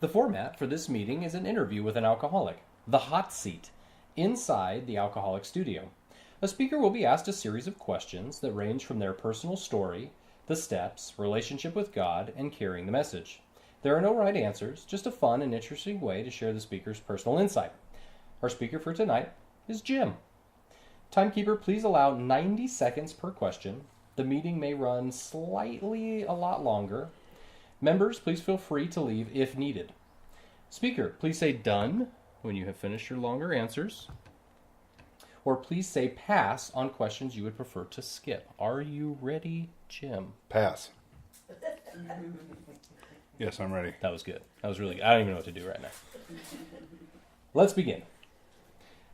The format for this meeting is an interview with an alcoholic, the hot seat, inside the alcoholic studio. A speaker will be asked a series of questions that range from their personal story, the steps, relationship with God, and carrying the message. There are no right answers, just a fun and interesting way to share the speaker's personal insight. Our speaker for tonight is Jim. Timekeeper, please allow 90 seconds per question. The meeting may run slightly a lot longer. Members, please feel free to leave if needed. Speaker, please say done when you have finished your longer answers. Or please say pass on questions you would prefer to skip. Are you ready, Jim? Pass. Yes, I'm ready. That was good. That was really good. I don't even know what to do right now. Let's begin.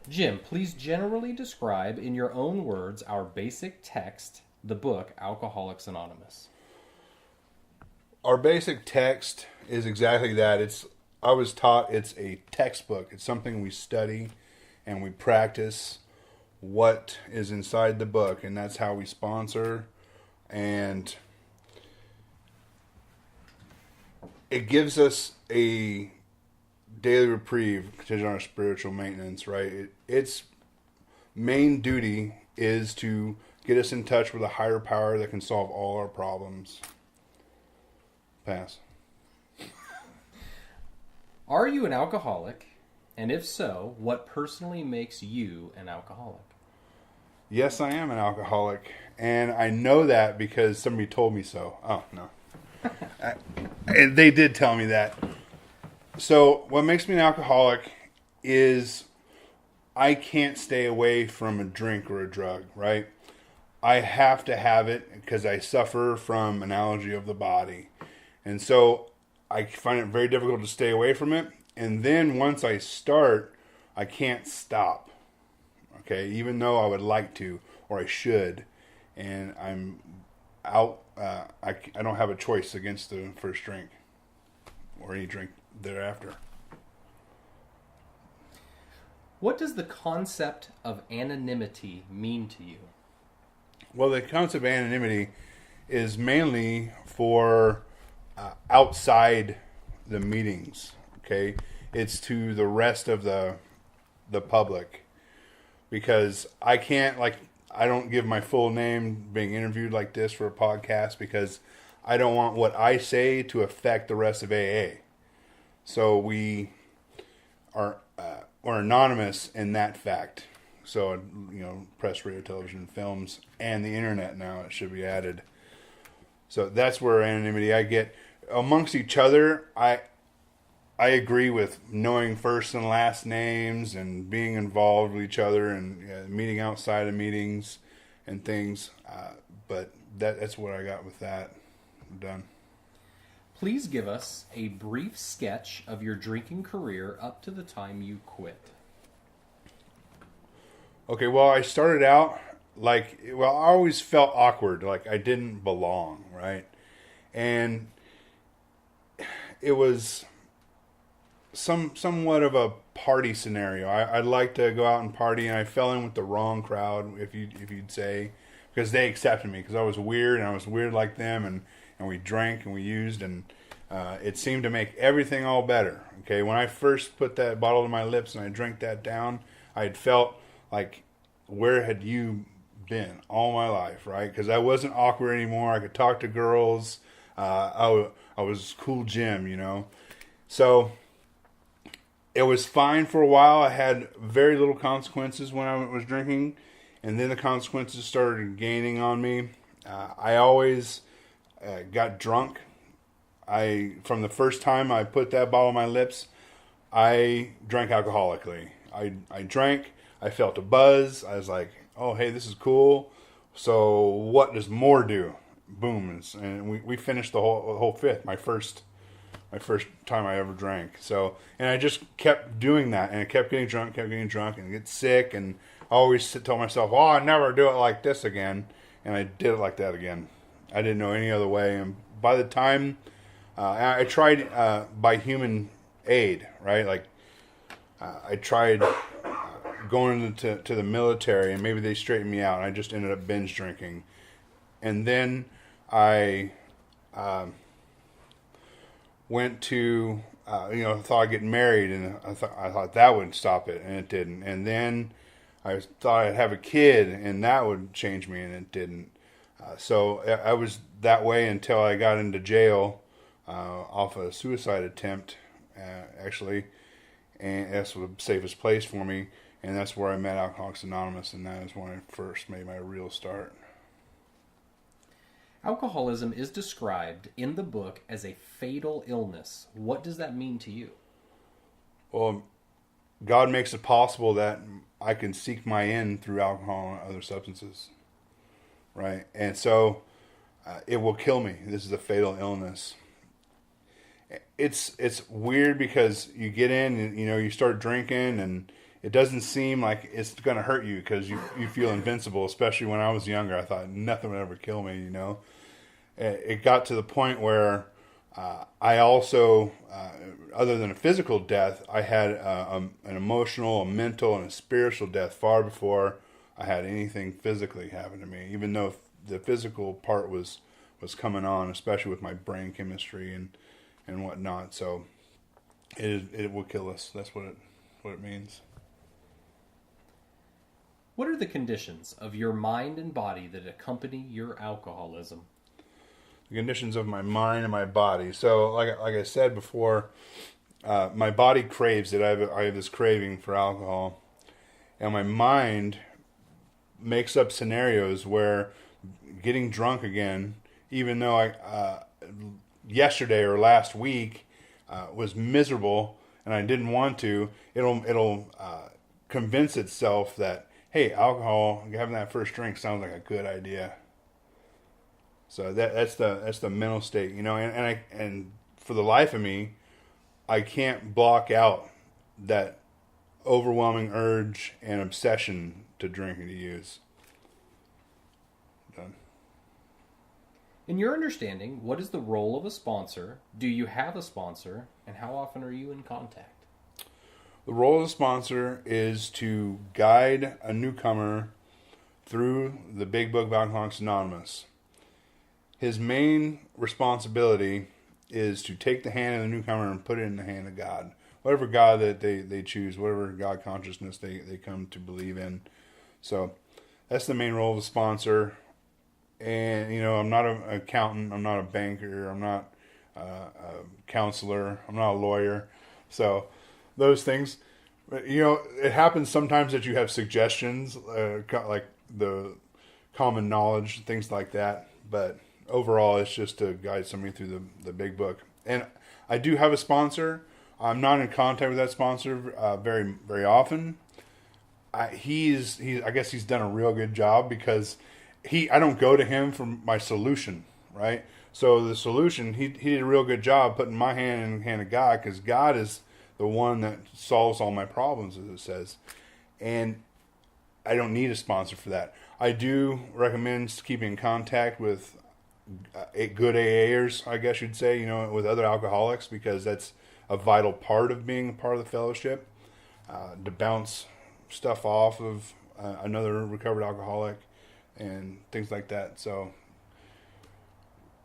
Jim, please generally describe in your own words our basic text, the book Alcoholics Anonymous. Our basic text is exactly that. I was taught it's a textbook. It's something we study and we practice what is inside the book, and that's how we sponsor. And it gives us a daily reprieve contingent on our spiritual maintenance, right? Its main duty is to get us in touch with a higher power that can solve all our problems. Pass. Are you an alcoholic? And if so, what personally makes you an alcoholic? Yes, I am an alcoholic. And I know that because somebody told me so. Oh, no. They did tell me that. So what makes me an alcoholic is I can't stay away from a drink or a drug, right? I have to have it because I suffer from an allergy of the body. And so I find it very difficult to stay away from it. And then once I start, I can't stop. Okay, even though I would like to, or I should. And I'm out. I don't have a choice against the first drink or any drink thereafter. What does the concept of anonymity mean to you? Well, the concept of anonymity is mainly for outside the meetings, okay? It's to the rest of the public, because I can't, I don't give my full name being interviewed like this for a podcast because I don't want what I say to affect the rest of AA. So we are anonymous in that fact. So, press, radio, television, films, and the internet now, it should be added. So that's where anonymity I get. Amongst each other, I agree with knowing first and last names and being involved with each other and meeting outside of meetings and things. But that's what I got with that. I'm done. Please give us a brief sketch of your drinking career up to the time you quit. Okay, well, I started out I always felt awkward, like I didn't belong, right? And it was somewhat of a party scenario. I'd like to go out and party, and I fell in with the wrong crowd, if you'd say, because they accepted me, because I was weird, and I was weird like them, and we drank, and we used, and it seemed to make everything all better, okay? When I first put that bottle to my lips and I drank that down, I had felt like, where had you been all my life, right? Because I wasn't awkward anymore. I could talk to girls. I was cool Jim, So it was fine for a while. I had very little consequences when I was drinking, and then the consequences started gaining on me. I always got drunk. From the first time I put that bottle on my lips, I drank alcoholically. I drank. I felt a buzz. I was like, oh, hey, this is cool. So what does more do? Boom. And we finished the whole fifth, my first time I ever drank. So, and I just kept doing that, and I kept getting drunk, and get sick, and I always tell myself, oh, I'll never do it like this again. And I did it like that again. I didn't know any other way. And by the time I tried by human aid, right? I tried going to the military, and maybe they straightened me out, and I just ended up binge drinking. And then I went to, thought I'd get married, and I thought that would stop it, and it didn't. And then I thought I'd have a kid, and that would change me, and it didn't. So I was that way until I got into jail off a suicide attempt, actually, and that's the safest place for me. And that's where I met Alcoholics Anonymous, and that is when I first made my real start. Alcoholism is described in the book as a fatal illness. What does that mean to you? Well, God makes it possible that I can seek my end through alcohol and other substances, right? And so it will kill me. This is a fatal illness. It's weird because you get in and, you start drinking, and it doesn't seem like it's going to hurt you because you feel invincible, especially when I was younger. I thought nothing would ever kill me, It got to the point where I also, other than a physical death, I had an emotional, a mental, and a spiritual death far before I had anything physically happen to me, even though the physical part was coming on, especially with my brain chemistry and whatnot. So it will kill us. That's what it means. What are the conditions of your mind and body that accompany your alcoholism? The conditions of my mind and my body. So, like I said before, my body craves it. I have this craving for alcohol, and my mind makes up scenarios where getting drunk again, even though I yesterday or last week was miserable and I didn't want to, it'll convince itself that, hey, alcohol, having that first drink sounds like a good idea. So that's the mental state, and for the life of me, I can't block out that overwhelming urge and obsession to drink and to use. Done. In your understanding, what is the role of a sponsor? Do you have a sponsor? And how often are you in contact? The role of a sponsor is to guide a newcomer through the big book of Alcoholics Anonymous. His main responsibility is to take the hand of the newcomer and put it in the hand of God. Whatever God that they choose, whatever God consciousness they come to believe in. So that's the main role of a sponsor. And, I'm not an accountant. I'm not a banker. I'm not a counselor. I'm not a lawyer. So those things, it happens sometimes that you have suggestions, like the common knowledge, things like that. But overall, it's just to guide somebody through the big book. And I do have a sponsor. I'm not in contact with that sponsor very, very often. I guess he's done a real good job because I don't go to him for my solution, right? So the solution, he did a real good job putting my hand in the hand of God, because God is the one that solves all my problems, as it says. And I don't need a sponsor for that. I do recommend keeping in contact with good AAers, I guess you'd say, with other alcoholics, because that's a vital part of being a part of the fellowship, to bounce stuff off of another recovered alcoholic and things like that. So,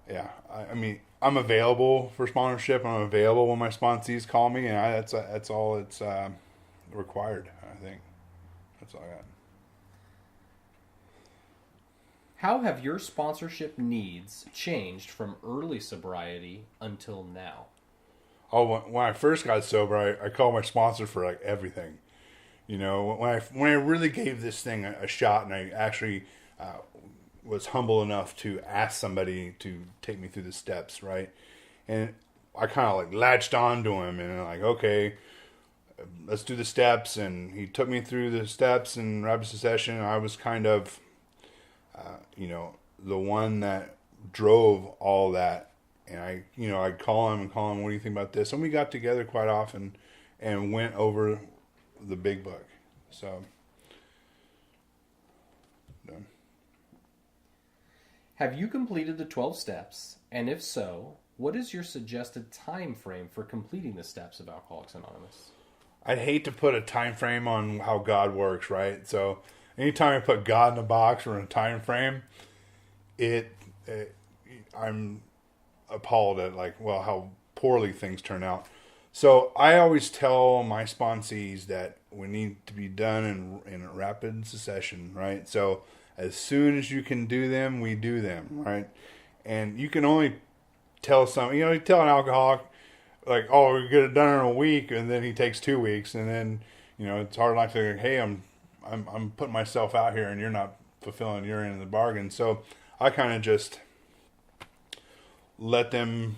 yeah, I mean, I'm available for sponsorship. I'm available when my sponsees call me, and that's all it's required, I think. That's all I got. How have your sponsorship needs changed from early sobriety until now? Oh, when I first got sober, I called my sponsor for like everything. When I really gave this thing a shot, and I actually was humble enough to ask somebody to take me through the steps, right? And I kind of like latched on to him, and like, okay, let's do the steps. And he took me through the steps and rapid succession. And I was kind of, the one that drove all that. And I'd call him, what do you think about this? And we got together quite often and went over the big book. So, done. Have you completed the 12 steps? And if so, what is your suggested time frame for completing the steps of Alcoholics Anonymous? I'd hate to put a time frame on how God works, right? So anytime I put God in a box or in a time frame, I'm appalled at how poorly things turn out. So I always tell my sponsees that we need to be done in rapid succession, right? So as soon as you can do them, we do them, right? And you can only tell you tell an alcoholic, like, oh, we get it done in a week, and then he takes 2 weeks, and then, it's hard enough to say, hey, I'm putting myself out here, and you're not fulfilling your end of the bargain. So I kind of just let them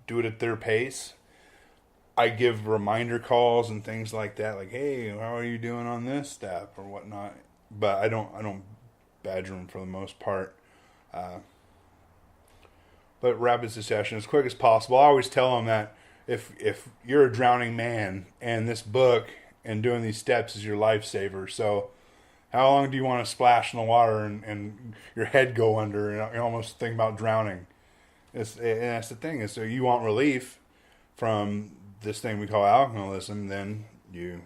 do it at their pace. I give reminder calls and things like that, like, hey, how are you doing on this step or whatnot? But I don't badger them for the most part. But rapid succession, as quick as possible. I always tell them that if you're a drowning man and this book and doing these steps is your lifesaver, so how long do you want to splash in the water and your head go under and you almost think about drowning? And that's the thing, is so you want relief from this thing we call alcoholism, then you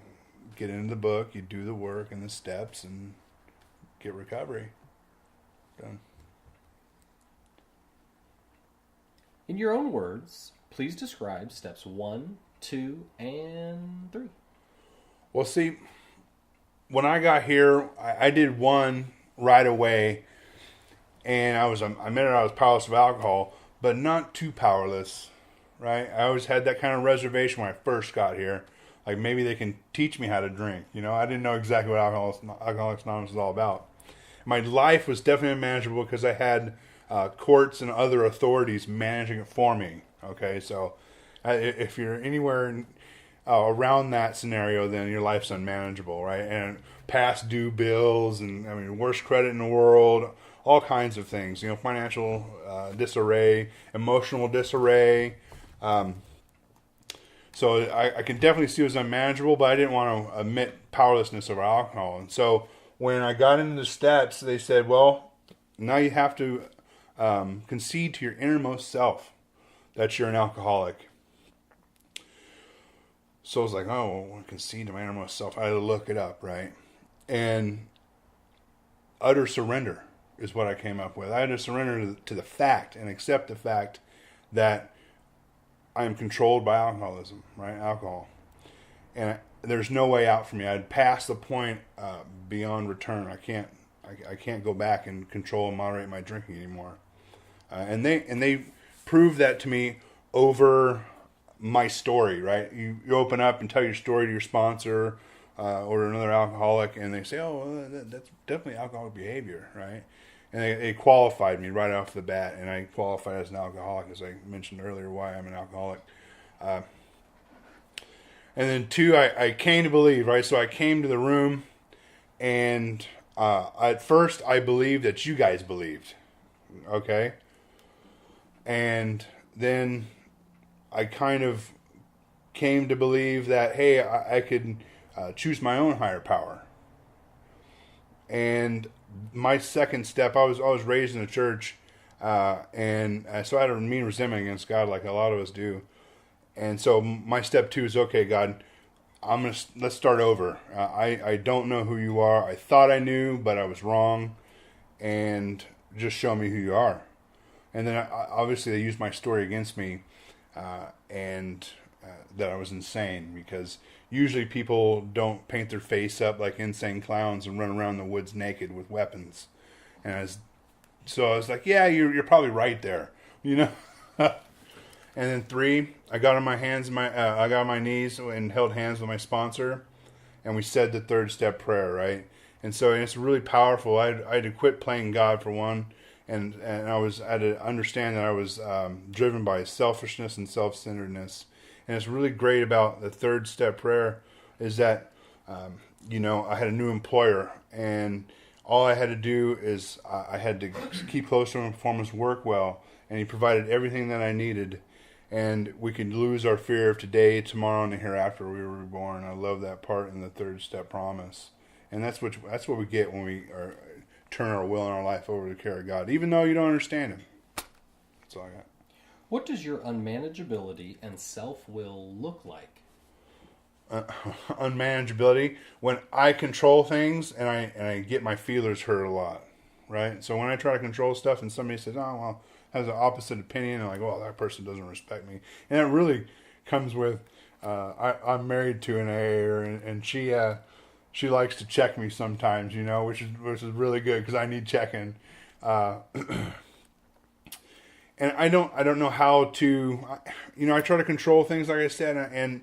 get into the book, you do the work and the steps, and get recovery done. In your own words, please describe steps 1, 2, and 3. Well, see, when I got here, I did 1 right away, and I admitted I was powerless of alcohol, but not too powerless, right? I always had that kind of reservation when I first got here. Like, maybe they can teach me how to drink. I didn't know exactly what Alcoholics Anonymous was all about. My life was definitely manageable because I had courts and other authorities managing it for me. Okay, so if you're anywhere around that scenario, then your life's unmanageable, right? And past due bills, and worst credit in the world, all kinds of things. Financial disarray, emotional disarray. So I can definitely see it was unmanageable, but I didn't want to admit powerlessness over alcohol. And so when I got into the steps, they said, well, now you have to concede to your innermost self that you're an alcoholic. So I was like, oh, well, concede to my innermost self. I had to look it up, right? And utter surrender is what I came up with. I had to surrender to the fact and accept the fact that I am controlled by alcoholism, right? Alcohol. And there's no way out for me. I'd passed the point beyond return. I can't go back and control and moderate my drinking anymore. And they proved that to me over my story, right? You open up and tell your story to your sponsor or another alcoholic, and they say, oh, well, that's definitely alcoholic behavior, right? And they qualified me right off the bat, and I qualified as an alcoholic, as I mentioned earlier, why I'm an alcoholic. And then 2, I came to believe, right? So I came to the room, and at first I believed that you guys believed, okay? And then I kind of came to believe that, hey, I could choose my own higher power. And my second step, I was raised in the church, and so I had a mean resentment against God, like a lot of us do. And so my step 2 is, okay, God, let's start over. I don't know who you are. I thought I knew, but I was wrong, and just show me who you are. And then obviously they used my story against me, and that I was insane, because usually people don't paint their face up like insane clowns and run around the woods naked with weapons. And so I was like, yeah, you're probably right there, And then 3, I got on my hands, I got on my knees and held hands with my sponsor, and we said the 3rd step prayer, right? And so it's really powerful. I had to quit playing God for one, and I had to understand that I was driven by selfishness and self-centeredness. And it's really great about the 3rd step prayer is that, I had a new employer, and all I had to do is I had to keep close to him, perform his work well, and he provided everything that I needed. And we could lose our fear of today, tomorrow, and the hereafter we were reborn. I love that part in the 3rd step promise. And that's what we get when we turn our will and our life over to the care of God, even though you don't understand Him. That's all I got. What does your unmanageability and self-will look like? Unmanageability, when I control things and I get my feelers hurt a lot, right? So when I try to control stuff and somebody says, oh, well, has an opposite opinion and like, well, that person doesn't respect me. And it really comes with, I'm married to an AA, and she likes to check me sometimes, which is really good because I need checking. And I don't know how to, I try to control things, like I said, and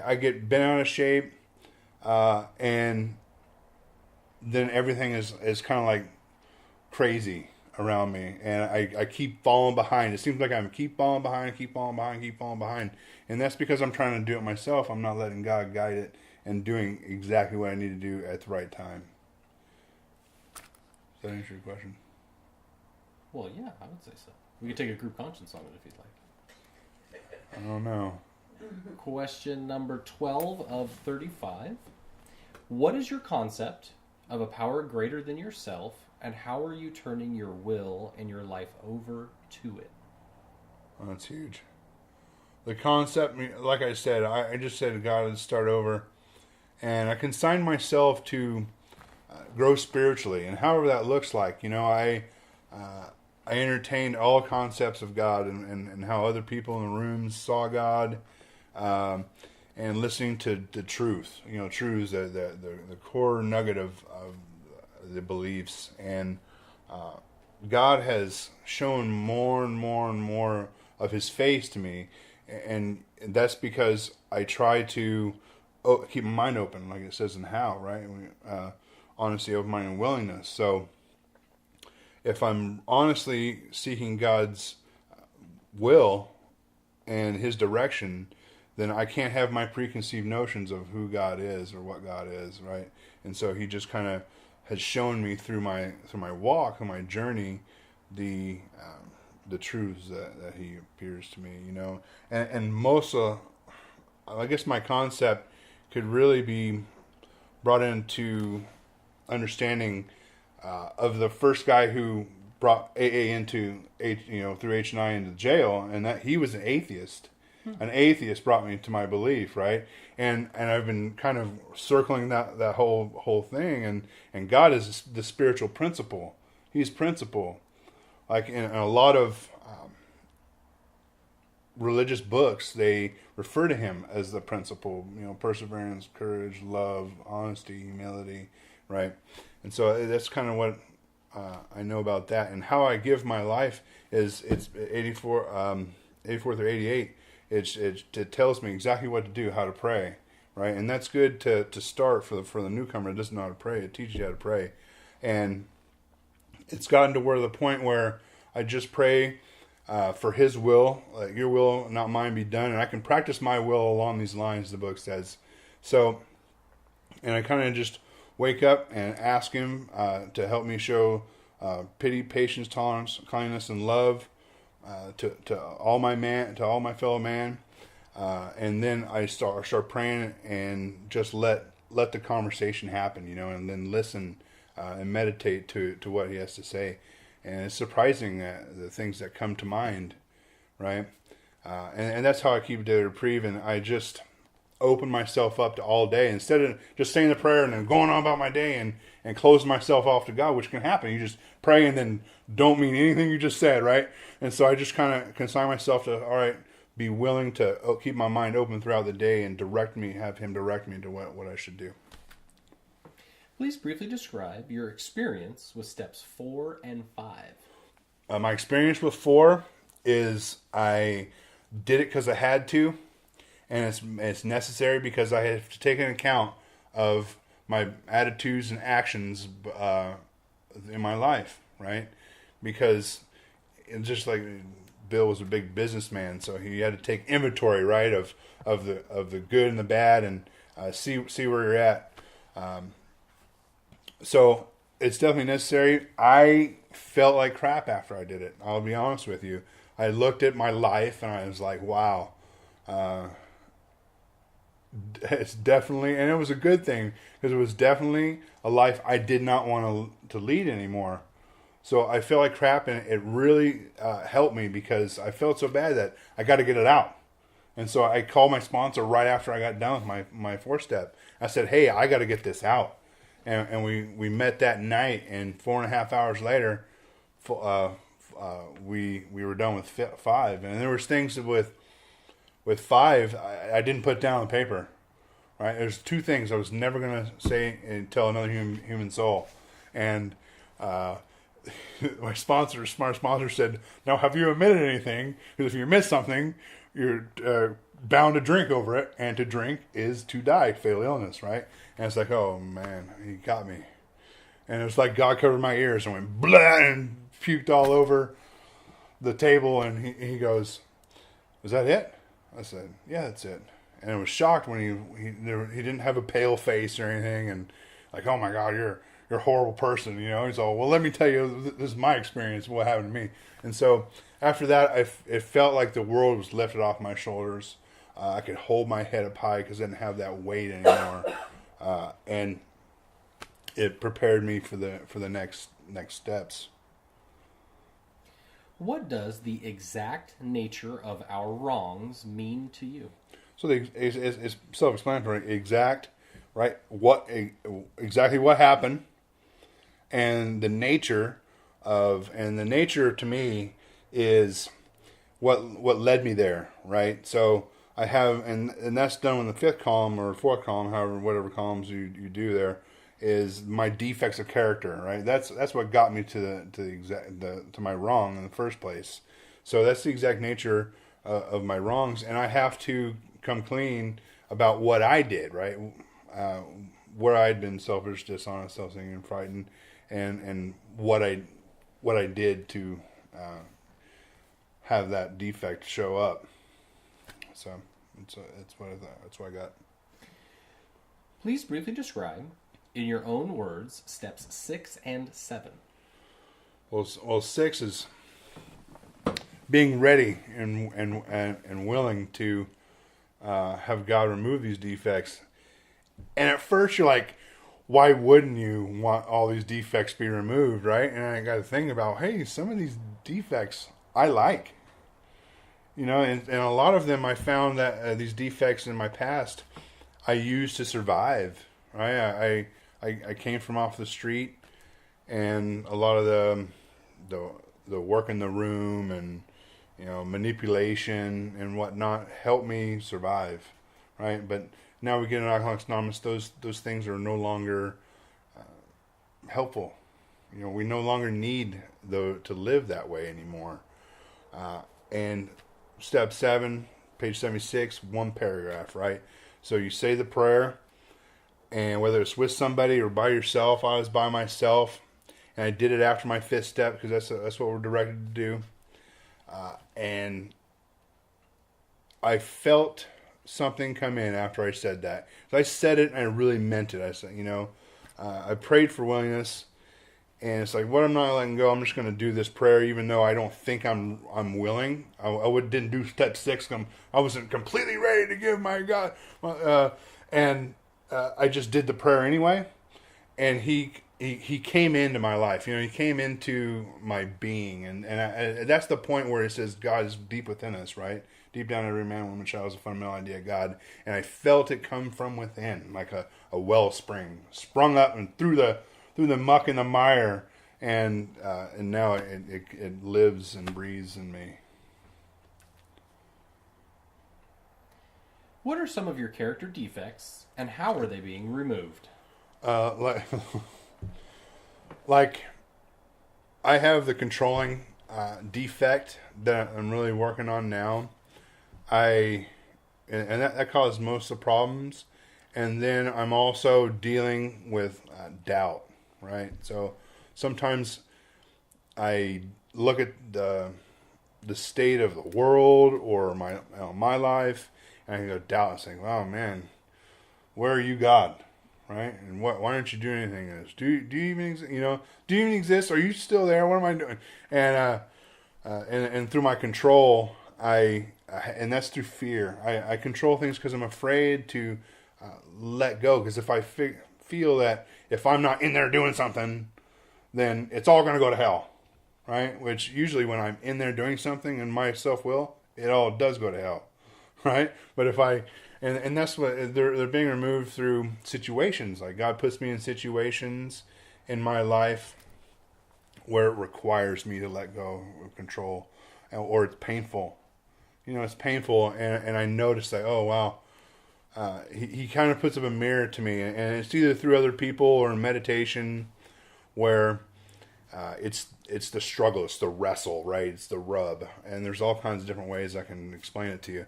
I get bent out of shape, and then everything is kind of like crazy around me, and I keep falling behind. It seems like I keep falling behind, and that's because I'm trying to do it myself. I'm not letting God guide it and doing exactly what I need to do at the right time. Does that answer your question? Well, yeah, I would say so. We could take a group conscience on it if you'd like. I don't know. Question number 12 of 35. What is your concept of a power greater than yourself, and how are you turning your will and your life over to it? Oh, that's huge. The concept, like I said, I just said to God to start over, and I consigned myself to grow spiritually, and however that looks like. I entertained all concepts of God and how other people in the rooms saw God, and listening to the truth. Truths, the core nugget of the beliefs. And God has shown more and more and more of His face to me, and that's because I try to keep my mind open, like it says in How, right? Honesty, open mind, and willingness. So if I'm honestly seeking God's will and His direction, then I can't have my preconceived notions of who God is or what God is, right? And so He just kind of has shown me through my walk, through my journey, the truths that He appears to me, and most of, I guess my concept could really be brought into understanding of the first guy who brought AA into through H&I into jail, and that he was an atheist. An atheist brought me to my belief, right? And I've been kind of circling that whole thing, and God is the spiritual principle. He's principle. Like in a lot of religious books, they refer to Him as the principle. Perseverance, courage, love, honesty, humility, right? And so that's kind of what I know about that. And how I give my life is it's 84 through 88. It tells me exactly what to do, how to pray, right? And that's good to start for the newcomer that doesn't know how to pray. It teaches you how to pray. And it's gotten to where the point where I just pray for His will, like your will, not mine, be done. And I can practice my will along these lines, the book says. So, and I kind of just wake up and ask Him to help me show pity, patience, tolerance, kindness, and love to all my fellow man, and then I start praying and just let the conversation happen, and then listen and meditate to what He has to say. And it's surprising the things that come to mind, right? And that's how I keep the reprieve, and I just open myself up to all day instead of just saying the prayer and then going on about my day and closing myself off to God, which can happen. You just pray and then don't mean anything you just said, right? And so I just kind of consign myself to, all right, be willing to keep my mind open throughout the day and have Him direct me to what I should do. Please briefly describe your experience with steps 4 and 5. My experience with 4 is I did it because I had to, and it's necessary because I have to take an account of my attitudes and actions in my life, right? Because it's just like Bill was a big businessman, so he had to take inventory, right, of the good and the bad, and see where you're at. So it's definitely necessary. I felt like crap after I did it. I'll be honest with you. I looked at my life and I was like, wow. It's definitely, and it was a good thing because it was definitely a life I did not want to lead anymore. So I felt like crap, and it really helped me because I felt so bad that I got to get it out. And so I called my sponsor right after I got done with my 4-step. I said, hey, I got to get this out. And we met that night, and 4.5 hours later, we were done with 5, and there was things with 5 I didn't put down on paper. Right, there's 2 things I was never gonna say and tell another human soul, and my smart sponsor said, "Now, have you omitted anything? Because if you miss something, you're bound to drink over it, and to drink is to die, fatal illness, right?" And it's like, oh man, he got me, and it was like God covered my ears and went blah and puked all over the table, and he goes, "Was that it?" I said, "Yeah, that's it." And I was shocked when he didn't have a pale face or anything, and like, "Oh my God, you're a horrible person," you know. He's all, "Well, let me tell you, this is my experience, what happened to me." And so after that, it felt like the world was lifted off my shoulders. I could hold my head up high because I didn't have that weight anymore, and it prepared me for the next steps. What does the exact nature of our wrongs mean to you? So it's self-explanatory. Exact, right? Exactly what happened, and the nature to me is what led me there, right? So I have, and that's done in the 5th column or 4th column, however, whatever columns you do there, is my defects of character, right? That's what got me to my wrong in the first place. So that's the exact nature of my wrongs, and I have to come clean about what I did, right? Where I'd been selfish, dishonest, self-seeking, and frightened, and what I did to have that defect show up. So that's what I got. Please briefly describe, in your own words, steps 6 and 7. Well, 6 is being ready and willing to have God remove these defects. And at first you're like, why wouldn't you want all these defects be removed, right? And I got to think about, hey, some of these defects I like. You know, and a lot of them I found that these defects in my past I used to survive, right? I came from off the street, and a lot of the work in the room and, you know, manipulation and whatnot helped me survive, right? But now we get in Alcoholics Anonymous, those things are no longer helpful. You know, we no longer need to live that way anymore. And step 7, page 76, 1 paragraph, right? So you say the prayer, and whether it's with somebody or by yourself, I was by myself, and I did it after my 5th step because that's what we're directed to do. And I felt something come in after I said that. So I said it and I really meant it. I said, you know, I prayed for willingness, and it's like, what I'm not letting go, I'm just going to do this prayer even though I don't think I'm willing. I didn't do step 6. I wasn't completely ready to give my God. And I just did the prayer anyway. And he came into my life. You know, he came into my being. And that's the point where it says God is deep within us, right? Deep down every man, woman, child is a fundamental idea of God. And I felt it come from within, like a wellspring, sprung up and through the muck and the mire, and now it lives and breathes in me. What are some of your character defects, and how are they being removed? Like I have the controlling defect that I'm really working on now. And that caused most of the problems. And then I'm also dealing with doubt, right? So sometimes I look at the state of the world or my life, and I can go doubt and say, "Oh man, where are you, God?" Right? And why aren't you doing anything in this? Do you even do you even exist? Are you still there? What am I doing? And through my control, and that's through fear. I control things because I'm afraid to let go. Because if I feel that if I'm not in there doing something, then it's all going to go to hell, right? Which usually when I'm in there doing something in my self-will, it all does go to hell, right? But if and that's what they're being removed through situations. Like God puts me in situations in my life where it requires me to let go of control, or it's painful. It's painful, and I notice that, oh, wow, he kind of puts up a mirror to me, and it's either through other people or in meditation, where it's the struggle, it's the wrestle, right? It's the rub, and there's all kinds of different ways I can explain it to you.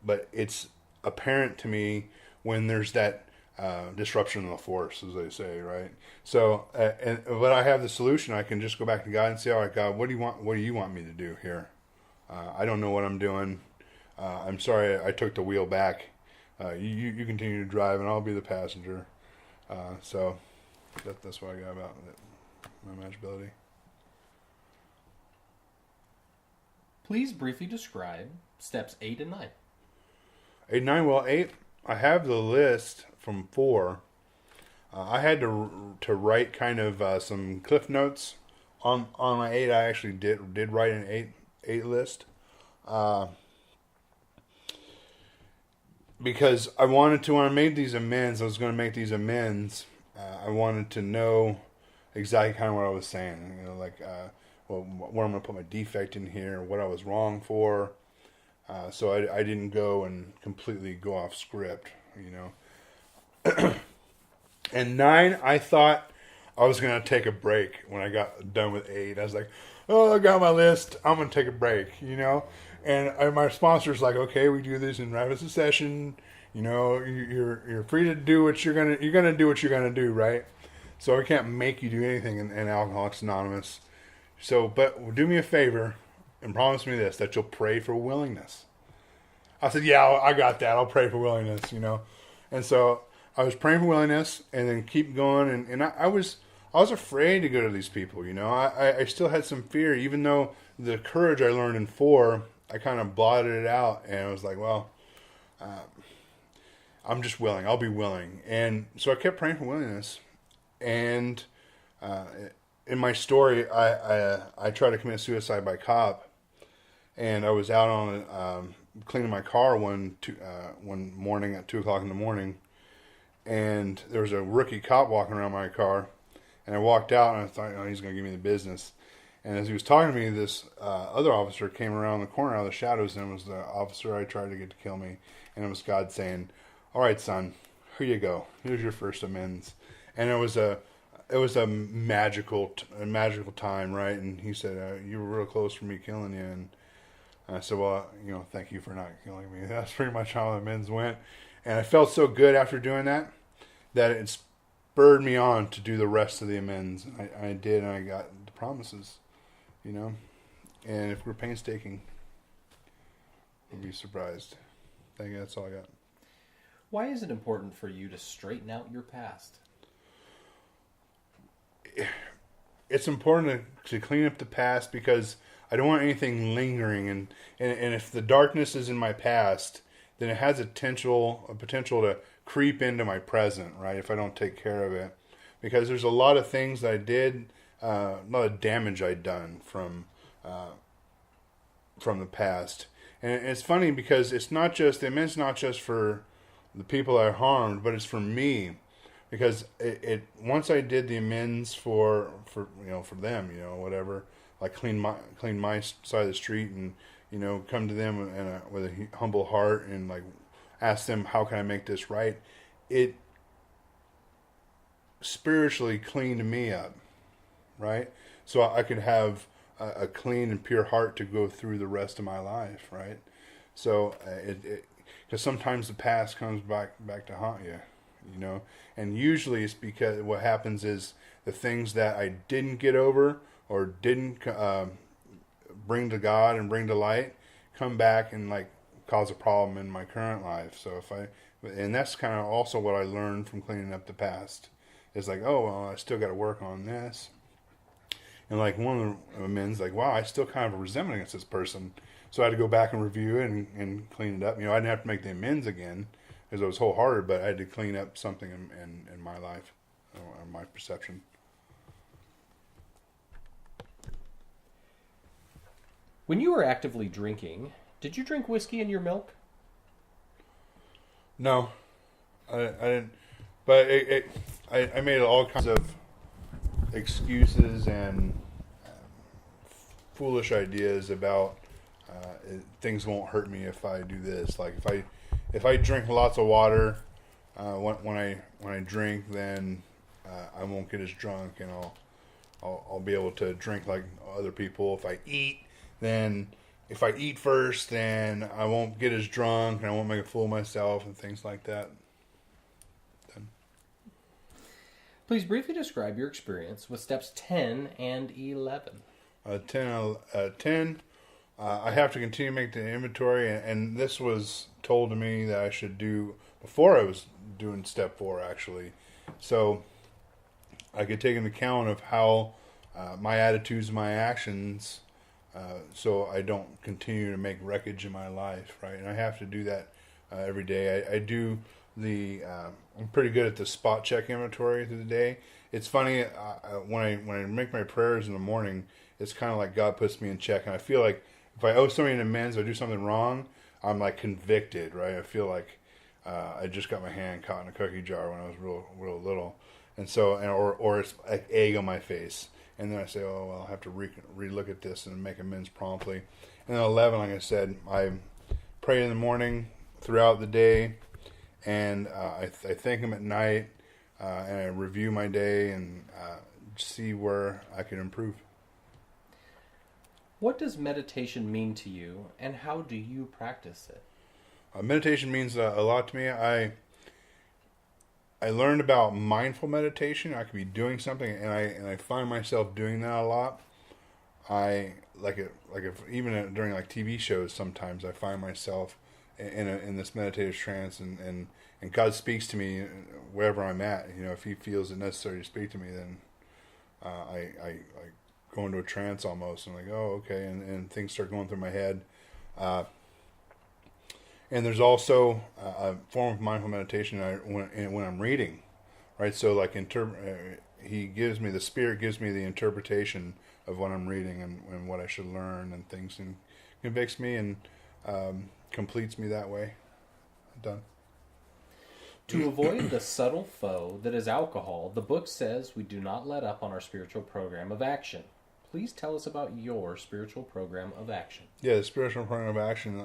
But it's apparent to me when there's that disruption in the force, as they say, right? So, but I have the solution. I can just go back to God and say, all right, God, what do you want? What do you want me to do here? I don't know what I'm doing. I'm sorry I took the wheel back. You continue to drive, and I'll be the passenger. So that's what I got about it. My manageability. Please briefly describe steps 8 and 9. 8 and 9. Well, 8. I have the list from 4. I had to write kind of some cliff notes on my 8. I actually did write an 8 list. Because I wanted to, when I made these amends, I was going to make these amends. I wanted to know exactly kind of what I was saying, where I'm going to put my defect in here, what I was wrong for, so I didn't go and completely go off script, And 9, I thought I was going to take a break when I got done with 8. I was like, oh, I got my list, I'm going to take a break, And my sponsor's like, okay, we do this in rapid succession. You're free to do what you're gonna do what you're gonna do, right? So I can't make you do anything in Alcoholics Anonymous. So, but do me a favor and promise me this, that you'll pray for willingness. I said, yeah, I got that. I'll pray for willingness, And so I was praying for willingness, and then keep going. And I was afraid to go to these people, I still had some fear, even though the courage I learned in 4, I kind of blotted it out, and I was like, well, I'm just willing. I'll be willing. And so I kept praying for willingness. And in my story, I tried to commit suicide by cop, and I was out on cleaning my car one morning at 2:00 in the morning, and there was a rookie cop walking around my car, and I walked out, and I thought, oh, he's going to give me the business. And as he was talking to me, this other officer came around the corner out of the shadows, and it was the officer I tried to get to kill me. And it was God saying, all right, son, here you go. Here's your first amends. And it was a magical time, right? And he said, you were real close for me killing you. And I said, well, thank you for not killing me. That's pretty much how the amends went. And I felt so good after doing that it spurred me on to do the rest of the amends. I did, and I got the promises. And if we're painstaking, we'll be surprised. I think that's all I got. Why is it important for you to straighten out your past? It's important to clean up the past because I don't want anything lingering. And if the darkness is in my past, then it has a potential to creep into my present, right? If I don't take care of it. Because there's a lot of things that I did, a lot of damage I'd done from the past. And it's funny because the amends not just for the people I harmed, but it's for me. Because it once I did the amends for them, whatever, like clean my side of the street and come to them with a humble heart and like ask them, how can I make this right? It spiritually cleaned me up, right? So I could have a clean and pure heart to go through the rest of my life, right? So because sometimes the past comes back to haunt you, and usually it's because what happens is the things that I didn't get over or didn't bring to God and bring to light come back and like cause a problem in my current life. So and that's kind of also what I learned from cleaning up the past. It's like, oh, well, I still got to work on this. And like one of the amends, like, wow, I still kind of have a resentment against this person. So I had to go back and review it and clean it up. I didn't have to make the amends again because I was wholehearted, but I had to clean up something in my life, or my perception. When you were actively drinking, did you drink whiskey in your milk? No, I didn't. But I made all kinds of excuses and foolish ideas about things won't hurt me if I do this. Like if I drink lots of water, when I drink, then I won't get as drunk, and I'll be able to drink like other people. If I eat, then if I eat first, then I won't get as drunk, and I won't make a fool of myself, and things like that. Please briefly describe your experience with steps 10 and 11. 10, I have to continue to make the inventory, and this was told to me that I should do before I was doing step 4, actually. So I could take into account of how my attitudes and my actions, so I don't continue to make wreckage in my life, right? And I have to do that every day. I do I'm pretty good at the spot check inventory through the day. It's funny, when I make my prayers in the morning, it's kind of like God puts me in check, and I feel like if I owe somebody an amends or do something wrong, I'm like convicted, right? I feel like I just got my hand caught in a cookie jar when I was real little, and so or it's like egg on my face, and then I say, oh well, I'll have to re-look at this and make amends promptly. And then 11, like I said, I pray in the morning, throughout the day, and I thank Him at night, and I review my day and see where I can improve. What does meditation mean to you, and how do you practice it? Meditation means a lot to me. I learned about mindful meditation. I could be doing something, and I find myself doing that a lot. I like it, even during like TV shows. Sometimes I find myself in this meditative trance, and God speaks to me wherever I'm at. You know, if He feels it necessary to speak to me, then I go into a trance almost. I'm like, oh, okay, and things start going through my head. And there's also a form of mindful meditation when I'm reading, right? So like He gives me, the Spirit gives me the interpretation of what I'm reading and what I should learn and things, and convicts me and completes me that way. Done. To avoid the subtle foe that is alcohol, the book says we do not let up on our spiritual program of action. Please tell us about your spiritual program of action. Yeah, the spiritual program of action,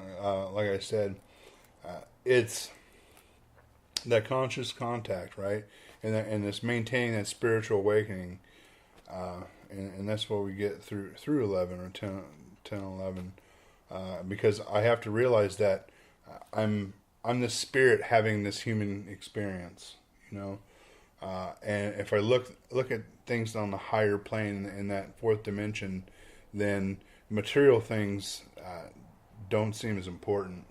like I said, it's that conscious contact, right? And it's maintaining that spiritual awakening, and that's what we get through 11 or 10 11, because I have to realize that I'm the spirit having this human experience, you know. And if I look at things on the higher plane in that fourth dimension, then material things don't seem as important,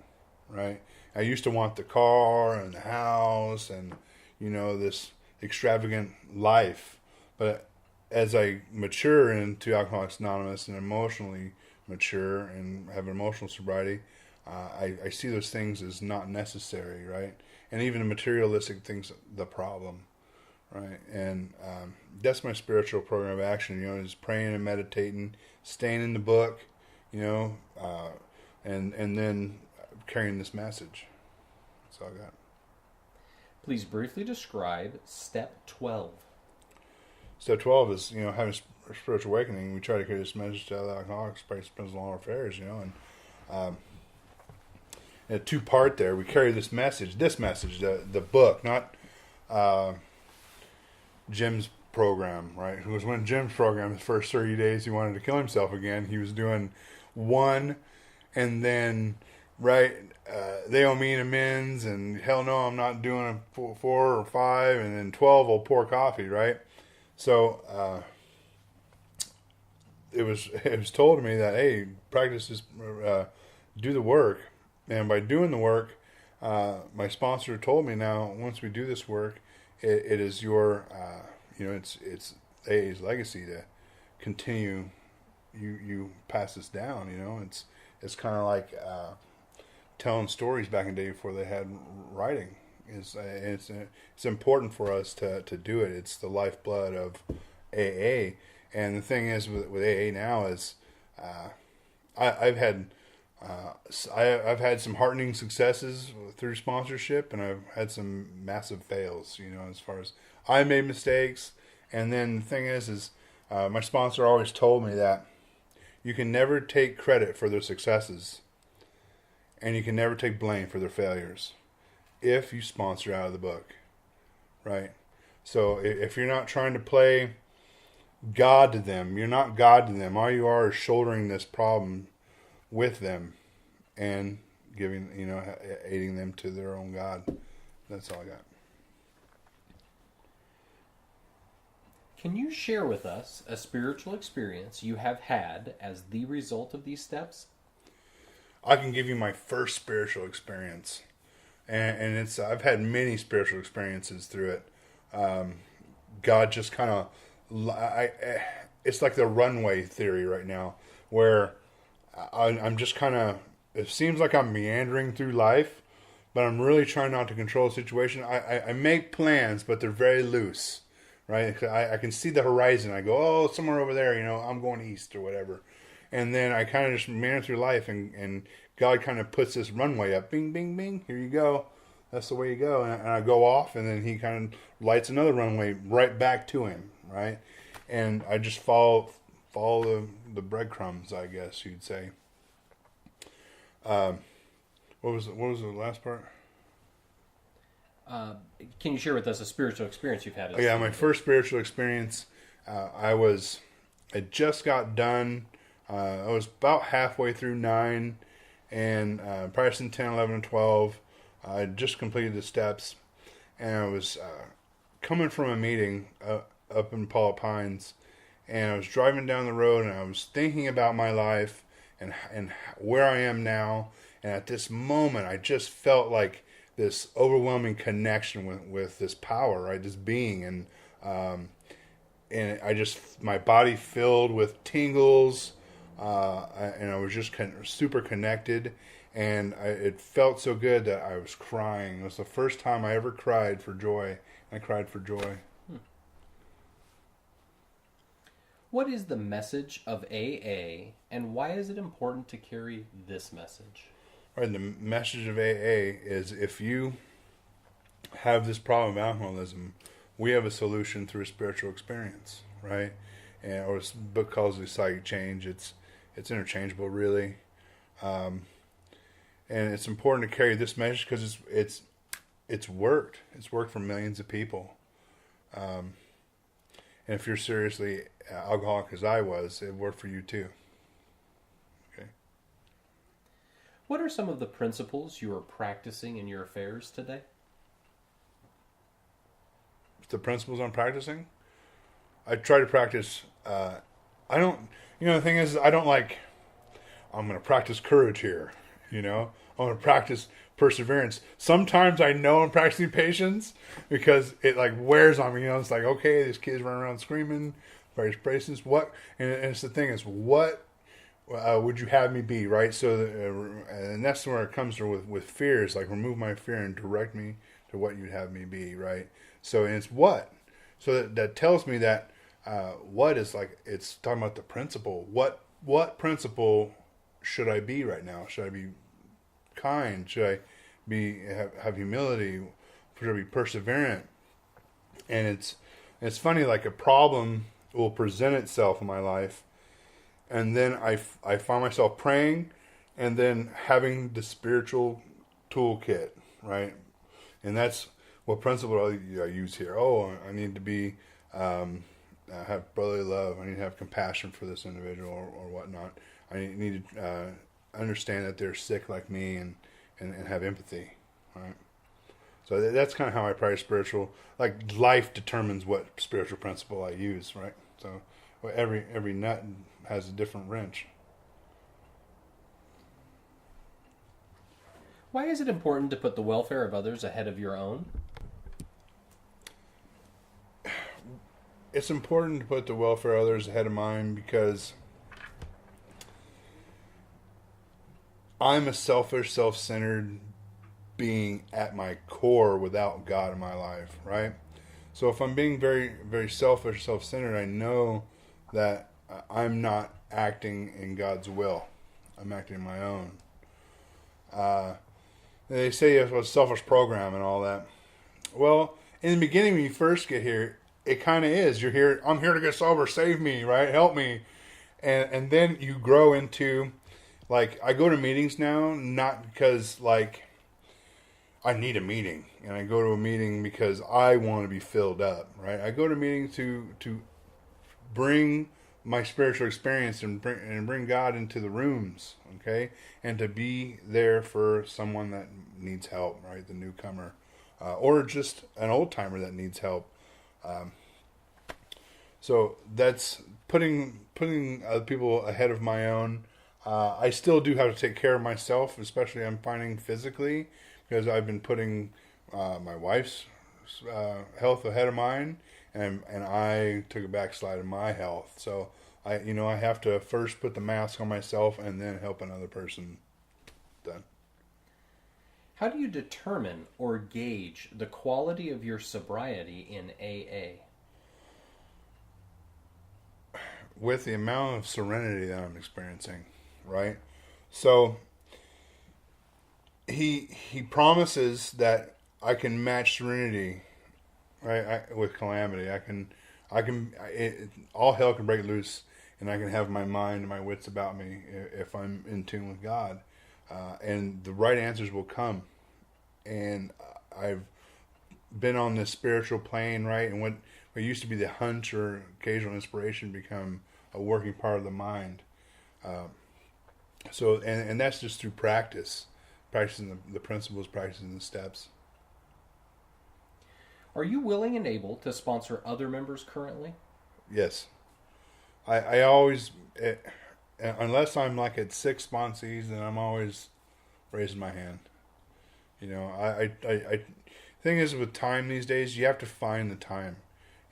right? I used to want the car and the house and, you know, this extravagant life, but as I mature into Alcoholics Anonymous and emotionally mature and have emotional sobriety, I see those things as not necessary, right? And even the materialistic things, the problem, right? And that's my spiritual program of action, you know, is praying and meditating, staying in the book, you know, and then carrying this message. That's all I got. Please briefly describe step 12. Step 12 is, you know, having spiritual awakening. We try to carry this message to other alcoholics, participants in all our affairs, you know, and a two-part there. We carry this message, the book, not Jim's program, right? It was when Jim's program, his first 30 days, he wanted to kill himself again. He was doing 1, and then, right, they owe me an amends, and hell no, I'm not doing a 4 or 5, and then 12 will pour coffee, right? So it was told to me that, hey, practice this, do the work. And by doing the work, my sponsor told me now, once we do this work, it is your, you know, it's AA's legacy to continue. You pass this down, you know. It's kind of like telling stories back in the day before they had writing. It's important for us to do it. It's the lifeblood of AA. And the thing is with AA now is I've had some heartening successes through sponsorship, and I've had some massive fails, you know, as far as I made mistakes, And then the thing is my sponsor always told me that you can never take credit for their successes, and you can never take blame for their failures if you sponsor out of the book, right? So if you're not trying to play God to them, you're not God to them. All you are is shouldering this problem with them and giving, aiding them to their own God. That's all I got. Can you share with us a spiritual experience you have had as the result of these steps? I can give you my first spiritual experience, and it's I've had many spiritual experiences through it. God just kind of, it's like the runway theory right now, where I'm just kind of, it seems like I'm meandering through life, but I'm really trying not to control the situation. I make plans, but they're very loose, right? I can see the horizon. I go, oh, somewhere over there, I'm going east or whatever. And then I kind of just meander through life, and God kind of puts this runway up. Bing, bing, bing. Here you go. That's the way you go. And I go off, and then he kind of lights another runway right back to him, right? And I just follow the breadcrumbs, I guess you'd say. What was the last part? Can you share with us a spiritual experience you've had? My first spiritual experience, I just got done. I was about halfway through 9, and practicing 10, 11, and 12. I just completed the steps, and I was coming from a meeting up in Paula Pines, and I was driving down the road, and I was thinking about my life and where I am now. And at this moment, I just felt like this overwhelming connection with this power, right? This being, and my body filled with tingles. And I was just super connected, and it felt so good that I was crying. It was the first time I ever cried for joy. I cried for joy. What is the message of AA, and why is it important to carry this message? Right, the message of AA is if you have this problem of alcoholism, we have a solution through a spiritual experience, right? Or this book calls it psychic change. It's interchangeable, really, and it's important to carry this message because it's worked. It's worked for millions of people, and if you're seriously alcoholic as I was, it worked for you too. Okay. What are some of the principles you are practicing in your affairs today? The principles I'm practicing, I try to practice. I don't. The thing is, I don't like, I'm going to practice courage here, I'm going to practice perseverance. Sometimes I know I'm practicing patience because it like wears on me, it's like, okay, these kids run around screaming, various places, and it's the thing is, what would you have me be, right? So, and that's where it comes to with fear, is like, remove my fear and direct me to what you'd have me be, right? So, and it's what? So that tells me that, what is like, it's talking about the principle. What principle should I be right now? Should I be kind? Should I have humility? Should I be perseverant? And it's funny, like a problem will present itself in my life, and then I find myself praying, and then having the spiritual toolkit, right? And that's what principle I use here. Oh, I need to be have brotherly love. I need to have compassion for this individual or whatnot. I need to understand that they're sick like me and have empathy, right? So that's kind of how I practice spiritual. Like, life determines what spiritual principle I use, right? So every nut has a different wrench. Why is it important to put the welfare of others ahead of your own? It's important to put the welfare of others ahead of mine because I'm a selfish, self-centered being at my core without God in my life, right? So if I'm being very, very selfish, self-centered, I know that I'm not acting in God's will. I'm acting my own. They say it was a selfish program and all that. Well, in the beginning, when you first get here, it kind of is. You're here. I'm here to get sober. Save me, right? Help me. And then you grow into, like, I go to meetings now not because like I need a meeting, and I go to a meeting because I want to be filled up, right? I go to meetings to bring my spiritual experience and bring God into the rooms, okay, and to be there for someone that needs help, right? The newcomer, or just an old timer that needs help. So that's putting other people ahead of my own. I still do have to take care of myself, especially I'm finding physically, because I've been putting my wife's health ahead of mine, and I took a backslide in my health. So I have to first put the mask on myself and then help another person. Done. How do you determine or gauge the quality of your sobriety in AA? With the amount of serenity that I'm experiencing, right? So he promises that I can match serenity, right, with calamity. All hell can break loose, and I can have my mind and my wits about me if I'm in tune with God, and the right answers will come. And I've been on this spiritual plane, right, and what used to be the hunch or occasional inspiration become a working part of the mind. And that's just through practicing the principles, practicing the steps. Are you willing and able to sponsor other members currently? Yes. I always, unless I'm like at 6 sponsees, then I'm always raising my hand. Thing is with time these days, you have to find the time.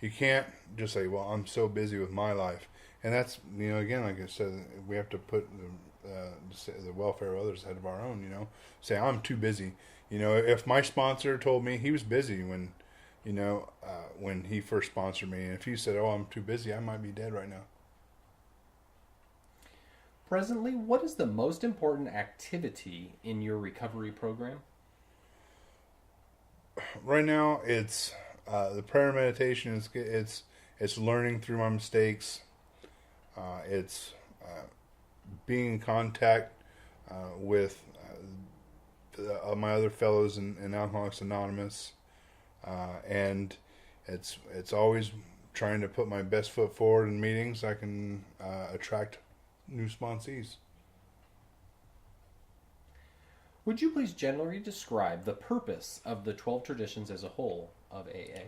You can't just say, well, I'm so busy with my life. And that's, again, like I said, we have to put the welfare of others ahead of our own, Say, I'm too busy. If my sponsor told me he was busy when he first sponsored me, and if he said, oh, I'm too busy, I might be dead right now. Presently, what is the most important activity in your recovery program? Right now, it's the prayer meditation. It's learning through my mistakes. It's being in contact with my other fellows in Alcoholics Anonymous, and it's always trying to put my best foot forward in meetings so I can attract new sponsees. Would you please generally describe the purpose of the 12 traditions as a whole of AA?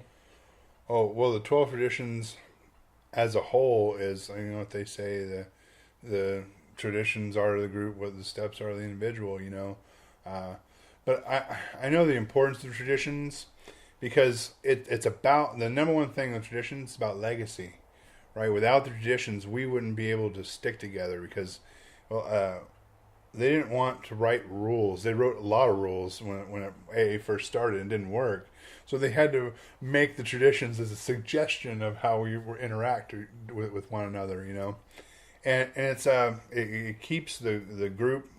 Oh, well, the 12 traditions as a whole is, what they say, the traditions are the group, what the steps are the individual, But I know the importance of traditions because it's about, the number one thing with traditions is about legacy, right? Without the traditions, we wouldn't be able to stick together because, they didn't want to write rules. They wrote a lot of rules when AA first started and didn't work. So they had to make the traditions as a suggestion of how we interact with one another, And it's it keeps the group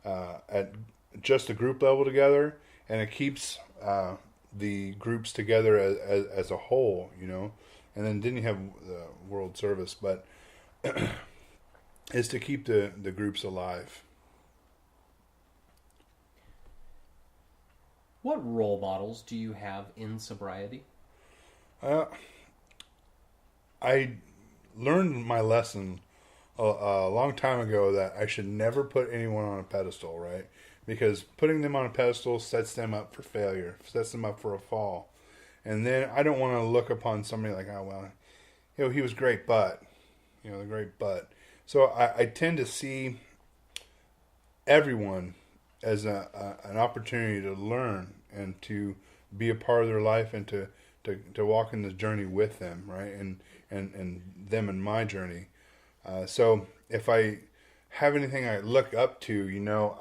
at just the group level together, and it keeps the groups together as a whole, And then you have the world service, but it's to keep the groups alive. What role models do you have in sobriety? I learned my lesson a long time ago that I should never put anyone on a pedestal, right? Because putting them on a pedestal sets them up for failure, sets them up for a fall. And then I don't want to look upon somebody like, oh, well, he was great, but, the great but. So I tend to see everyone as an opportunity to learn and to be a part of their life and to walk in this journey with them, right? And them in my journey. So if I have anything I look up to,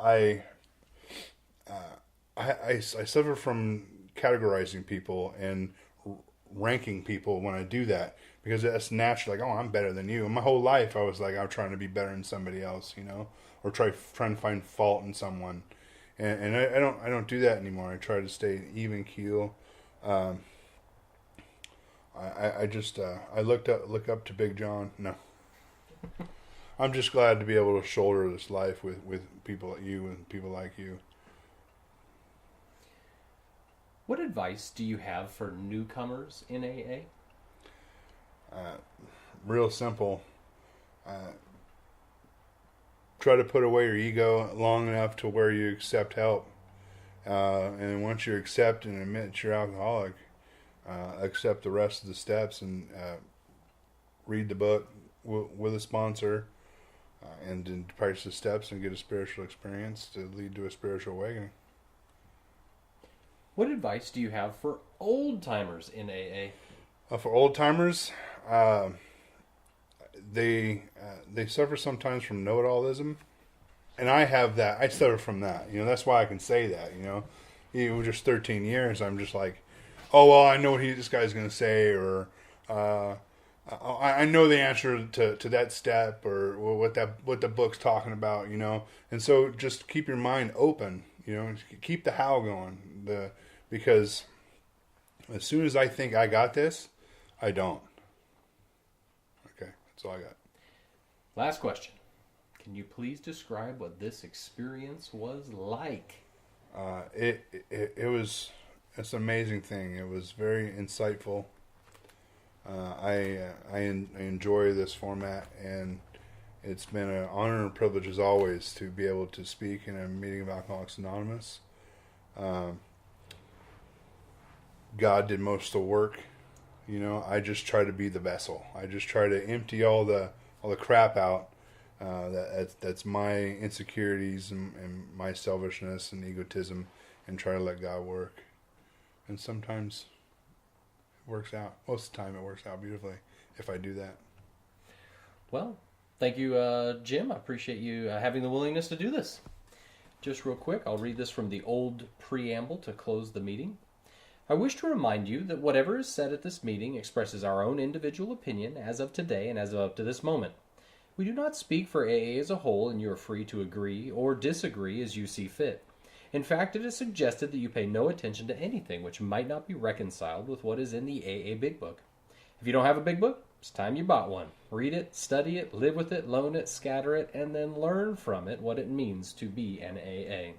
I suffer from categorizing people and ranking people when I do that because that's natural. Like, oh, I'm better than you. And my whole life I was like, I'm trying to be better than somebody else, or trying to find fault in someone. And I don't do that anymore. I try to stay even keel. I just I look up to Big John. No, I'm just glad to be able to shoulder this life with people like you and people like you. What advice do you have for newcomers in AA? Real simple. Try to put away your ego long enough to where you accept help. And once you accept and admit you're alcoholic, accept the rest of the steps and read the book with a sponsor and then practice the steps and get a spiritual experience to lead to a spiritual awakening. What advice do you have for old timers in AA? For old timers, they suffer sometimes from know-it-allism, and I have that. I suffer from that. That's why I can say that. Even just 13 years, I'm just like, oh well, I know what this guy's going to say, or I know the answer to that step, or what the book's talking about. And so just keep your mind open. Keep the how going. Because as soon as I think I got this, I don't. Okay, that's all I got. Last question. Can you please describe what this experience was like? It's an amazing thing. It was very insightful. I enjoy this format, and it's been an honor and privilege as always to be able to speak in a meeting of Alcoholics Anonymous. God did most of the work. I just try to be the vessel. I just try to empty all the crap out. That's my insecurities and my selfishness and egotism, and try to let God work. And sometimes it works out. Most of the time it works out beautifully if I do that. Well, thank you, Jim. I appreciate you having the willingness to do this. Just real quick, I'll read this from the old preamble to close the meeting. I wish to remind you that whatever is said at this meeting expresses our own individual opinion as of today and as of up to this moment. We do not speak for AA as a whole, and you are free to agree or disagree as you see fit. In fact, it is suggested that you pay no attention to anything which might not be reconciled with what is in the AA Big Book. If you don't have a Big Book, it's time you bought one. Read it, study it, live with it, loan it, scatter it, and then learn from it what it means to be an AA.